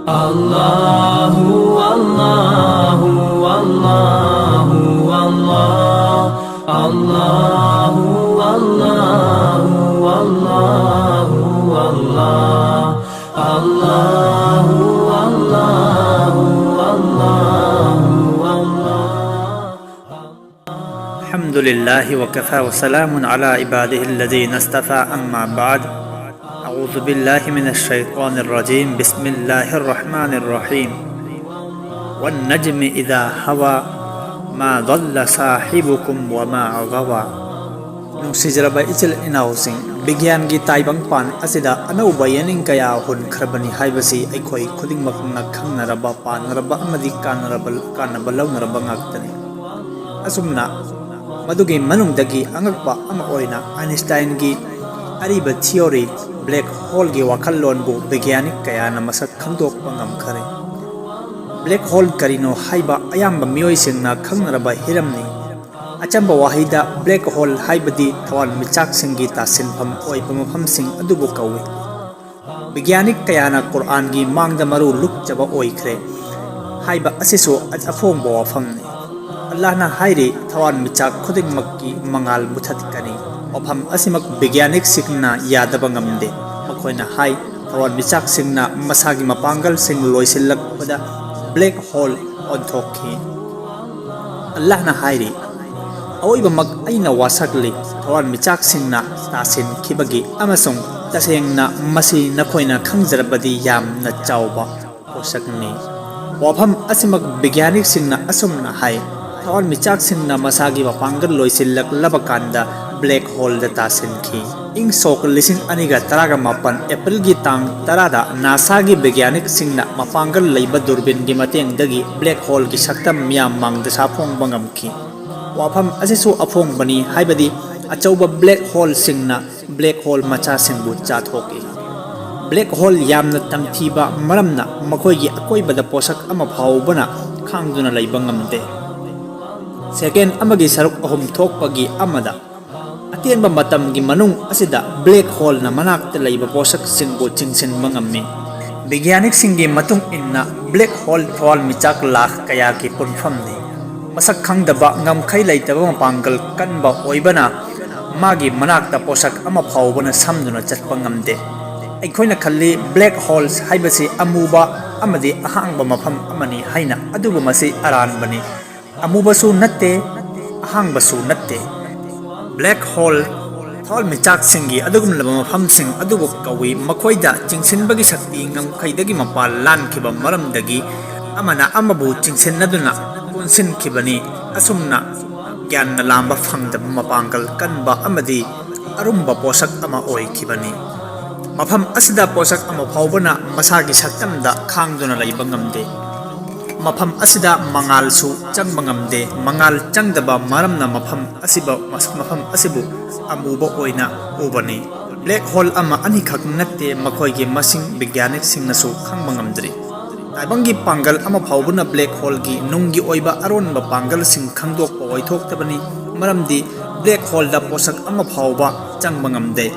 Allahu Allahu Allahu Allah Allahu Allahu Allahu Allah Allahu Allahu Allahu Allah Alhamdulillahi wa kafa wa salamun ala ibadihi alladhina istafa amma ba'd. أعوذ بالله من الشيطان الرجيم بسم الله الرحمن الرحيم والنجم إذا هوى ما ضل صاحبكم وما غوى نسجرب إجل إناوسين بيجان جي تايبان بان أسيدا أنو بيانين كيا هون خربني هايبسي أيكوي خدين مكنا خان ربا بان ربا أمدي كان بلون ربا ناكتني أسمنا مدوغي منون دقي أنغبا أم أوينا أينشتاين جي أريبا تيوري black hole की वखल्लोन बु वैज्ञानिक कयाना मसक खंदोकपा ngमखरे black hole करिनो हाइबा अयाम्बा मियोइसिंगना खंगरबा हिरमनि अचंबा वाहिदा ब्लैक होल हाइबदी थवान मिचाकसिंगी तासिनफम ओइबा मफमसिंग अदुबु कौवे वैज्ञानिक कयाना कुरान की मांगदा मरु लुकचबा ओइखरे हाइबा असिसो अफोंबा वफमनि अल्लाहना हाइरे थवान मिचाक खुदिंगमक्की मंगाल मुथतकनी वफम असिमक वैज्ञानिक सिंगना यादबा ngamde मखोइना हाई थवान मिचाक सिंगना मसागी मपांगल सिंग लोइसिल्लकपदा ब्लैक होल ओंथोखी अल्लाहना हाइरी अवइबमक अइना वासकली थवान मिचाक सिंगना तासिन खिबगी अमसुंग तसेंगना मसी नखोइना खंगजरबदी यामना चावबा पोसकनी वफम असिमक वैज्ञानिक सिंगना असुमना हाई थवान मिचाक सिंगना मसागी मपांगल लोइसिल्लक लबकांदा ब्लैक होल तासिनखी इंग सोक लिसिंग अनिगा तरागा मापन एप्रिल की तांग तरादा नासा की वैज्ञानिक सिंगना मपांगल लैबा दूरबीन की मतेंगदगी ब्लैक होल की शक्तम मियाम मांगदा साफोंग बंगमखी वाफम असिसु अफोंग बनी हाइबदी अचौबा ब्लैक होल सिंगना ब्लैक होल मचा सिंगबु चाथोकी ब्लैक होल यामना तमथीबा मरमना मखोइगी अकोइबदा पोषक अमा फाउबना खांगदुना लैबा ngamde सेकेंड अमगी सरुक अहुम थोकपगी अमदा अतेंबा मतम की मनुंग असिदा ब्लैक होल ना मनाक्ता लैबा पोषक सिंगबु चिंगसिनबा ngammi वैज्ञानिक सिंगी मतुंग इन्ना ब्लैक होल थवाल मिचाक लाख कया की पुनफमनि मसक खंगदबा ngamkhai लैतबा मपांगल कनबा ओइबना मागी मनाक्ता पोषक अमा फाउबना समदुना चटपा ngamde अखोइना खल्ली ब्लैक होल्स हाइबसी अमुबा अमदी अहांगबा मफम अमनी हाइना अदुबु मसी अरानबनी अमुबसु नत्ते अहांगबसु नत्ते ब्लैक होल थवाल मिचाक सिंगी अदुगुमलबा मफमसिंग अदुबु कौवी मखोइदा चिंगसिनबगी शक्ति ngamkhaidagi mapal lankiba maramdagi amana amabu chingsinnaduna punsinkhibani asumna gyanna lamba phangdaba mapangal kanba amadi arumba posak ama oikhibani mafam asida posak ama faubana masagi saktamda khangduna laiba ngamde मफम असिदा मंगाल सु चंगबा ngamde मंगाल चंगदबा मरमना मफम असिबु अमुबा ओइना उबनी black hole अमा अनि खक नत्ते मखोइगे मसिंग वैज्ञानिक सिंगनसु खंगबा ngamdri ताइबंगी Pongal अमा फाउबना black hole की नुंगी ओइबा अरोनबा पांगल सिंग खंगदोकपा ओइथोक्तबनी मरमदी black hole दा पोषक अमा फाउबा चंगबा ngamde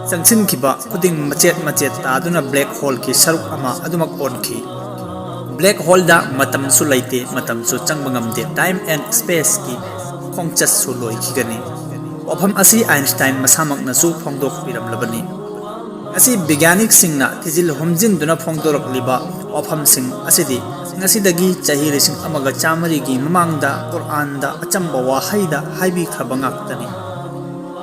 चंगसिनखिबा खुदिंग मचेत मचेत तादुना black hole की सरुक अमा अदुमक ओनखी ब्लैक होल दा मतम सु लैते मतम सु चंगबा ngamde टाइम एंड स्पेस की खोंगचस सु लोइखिगनी वफम असि आइंस्टाइन मसामकना सु फोंगदोक पिरमलबनी असि वैज्ञानिक सिंगना थिजिल हमजिनदुना फोंगदोरकलिबा वफम सिंग असिदि ngasi chahi rising amaga chamari gi mamangda Quran da achamba wahayda haibi khaba ngaktani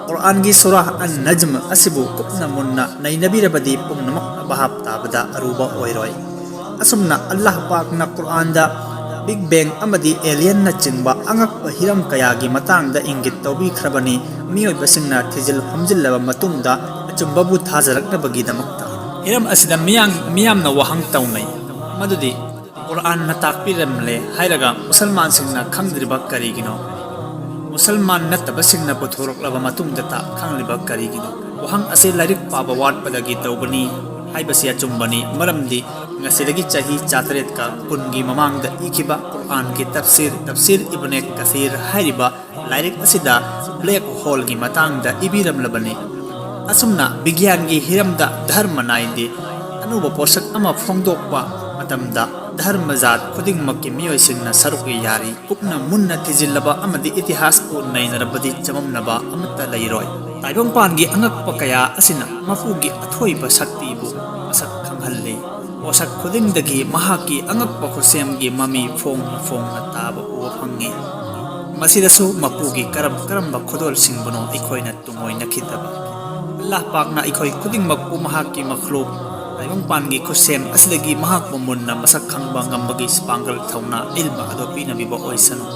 Quran gi surah an-najm asibu kupna munna nainabi rabadi pumnamak bahab tabada aruba oiroi asumna Allah pak na Quran da Big Bang amadi alien na chingba angak hiram kaya gi matang da ingit tobi khrabani miyoi basingna thijil hamjillaba matungda achumba bu thajarakna bagi damakta hiram asida miyam na wahang taunai madudi Quran na takpiramle hairaga musalman singna khangdriba karigino musalman nattaba singna puthoroklaba matungda ta khangliba karigino wahang ase lairik paba wat padagi tawbani haibasi achumbani maramdi ngasidagi chahi chatret ka pungi mamangda ikiba Quran ki tafsir ibn kathir hairiba lairik asida black hole gi matangda ibiram labani asumna bigyan gi hiramda dharma nainde anuba posak ama phongdokpa मतमदा धर्म जात खुदिंगमक्की मियोइसिंगना सरुक यारी कुपना मुन्ना थिजिल्लबा अमदि इतिहास को नैनरबदि चममनबा अमत्ता लैरोय ताइबंगपानगी अंगक्प कया असिना मफुगी अथोइबा शक्तिबु मसक खंगहल्ले पोषक खुदिंगदगी महाकी अंगक्प खुसेमगी ममी फोंगना फोंगना ताबा उवा फंगे मसिदसु मपुगी करम खुदोल सिंगबनो इखोइना तुमोइना खितबा अल्लाह पाकना इखोइ खुदिंगमक्पु महाकी मखलूक ताइबंगपानगी खुसेम असिदगी महाक मुन्ना मसक खंगबा ngambagi spangal thawna ilma adopi na bibo oisano